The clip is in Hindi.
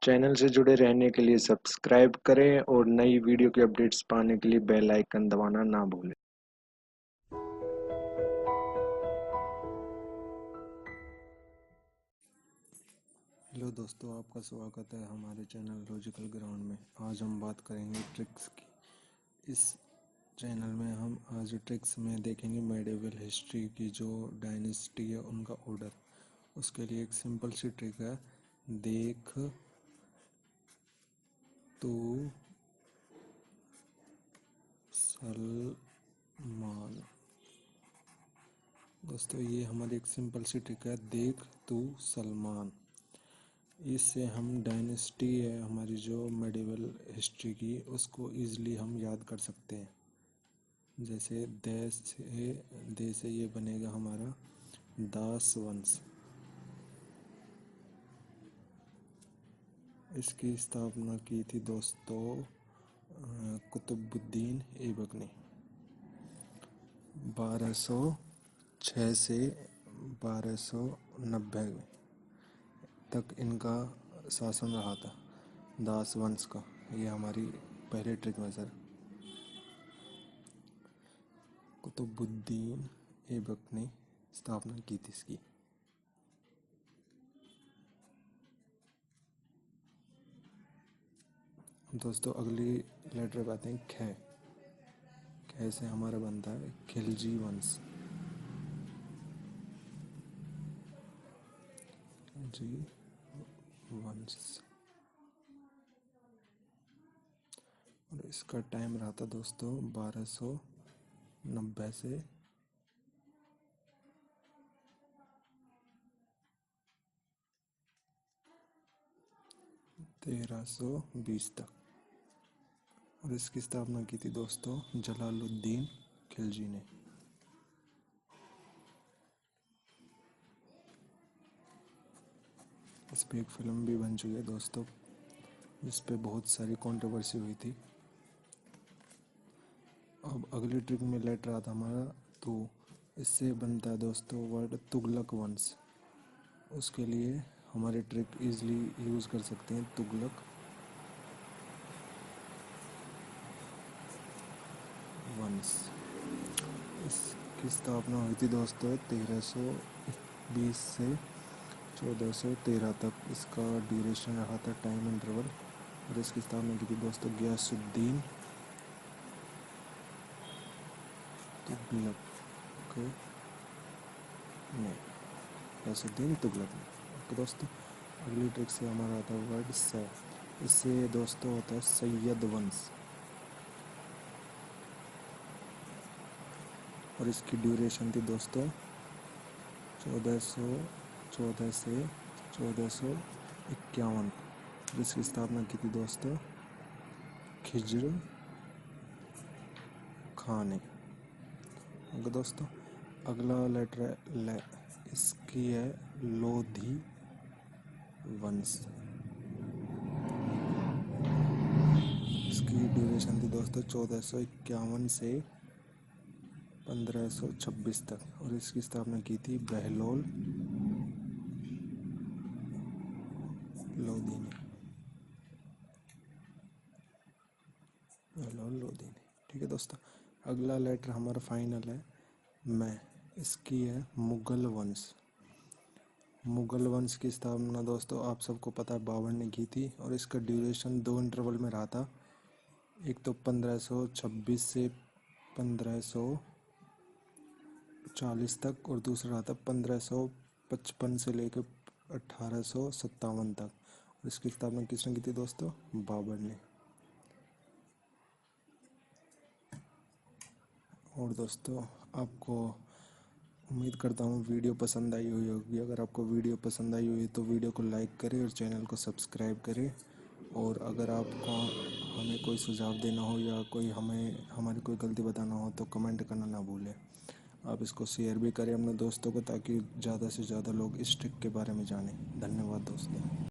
चैनल से जुड़े रहने के लिए सब्सक्राइब करें और नई वीडियो की अपडेट्स पाने के लिए बेल आइकन दबाना ना भूलें। हेलो दोस्तों, आपका स्वागत है हमारे चैनल लॉजिकल ग्राउंड में। आज हम बात करेंगे ट्रिक्स की। इस चैनल में हम आज ट्रिक्स में देखेंगे मेडिवल हिस्ट्री की जो डायनेस्टी है उनका ऑर्डर। उसके लिए एक सिंपल सी ट्रिक है, देख तू सलमान। दोस्तों ये हमारी एक सिंपल सी ट्रिक है, देख तू सलमान। इससे हम डायनेस्टी है हमारी जो मेडिवल हिस्ट्री की, उसको ईज़िली हम याद कर सकते हैं। जैसे दे से ये बनेगा हमारा दास वंश। इसकी स्थापना की थी दोस्तों कुतुबुद्दीन ऐबक ने 1206 से 1290 तक इनका शासन रहा था, दास वंश का। ये हमारी पहले ट्रिक में सर कुतुबुद्दीन ऐबक ने स्थापना की थी इसकी। दोस्तों अगली लेटर पे आते हैं ख। ख से हमारा बनता है खिलजी वंश। खिलजी वंश और इसका टाइम रहा था दोस्तों 1290 से 1320 तक। और इसकी स्थापना की थी दोस्तों जलालुद्दीन खिलजी ने। इस पर एक फिल्म भी बन चुकी है दोस्तों, जिस पे बहुत सारी कंट्रोवर्सी हुई थी। अब अगली ट्रिक में लेटर आता हमारा तू। इससे बनता है दोस्तों वर्ड तुगलक वंश। उसके लिए हमारे ट्रिक इजीली यूज़ कर सकते हैं, तुगलक वंश। इसकी स्थापना हुई थी दोस्तों 1320 से 1413 तक। इसका ड्यूरेशन रहा था, टाइम इंटरवल। और इसकी स्थापना की थी दोस्तों गयासुद्दीन तुगलक ने। गयासुद्दीन तुगलक ने। ओके दोस्तों, अगली ट्रिक से हमारा आता है वर्ड स। इससे दोस्तों होता है सैयद वंश। और इसकी ड्यूरेशन थी दोस्तों 1414 से 1451। जिसकी स्थापना की थी दोस्तों खिज्र खान ने। ओके दोस्तों, अगला लेटर है इसकी है लोधी वंश। इसकी ड्यूरेशन थी दोस्तों 1451 से 1526 तक। और इसकी स्थापना की थी बहलोल लोधी ने। लोधी ने। ठीक है दोस्तों, अगला लेटर हमारा फाइनल है मैं। इसकी है मुगल वंश। मुगल वंश की स्थापना दोस्तों आप सबको पता है बाबर ने की थी। और इसका ड्यूरेशन 2 इंटरवल में रहा था। एक तो 1526 से 1540 तक, और दूसरा रहा था 1555 से लेकर 1857 तक। और इसकी स्थापना किसने की थी दोस्तों? बाबर ने। और दोस्तों आपको उम्मीद करता हूँ वीडियो पसंद आई हुई होगी। अगर आपको वीडियो पसंद आई हुई तो वीडियो को लाइक करें और चैनल को सब्सक्राइब करें। और अगर आपको हमें कोई सुझाव देना हो या कोई हमारी कोई गलती बताना हो तो कमेंट करना ना भूलें। आप इसको शेयर भी करें अपने दोस्तों को, ताकि ज़्यादा से ज़्यादा लोग इस ट्रिक के बारे में जानें। धन्यवाद दोस्तों।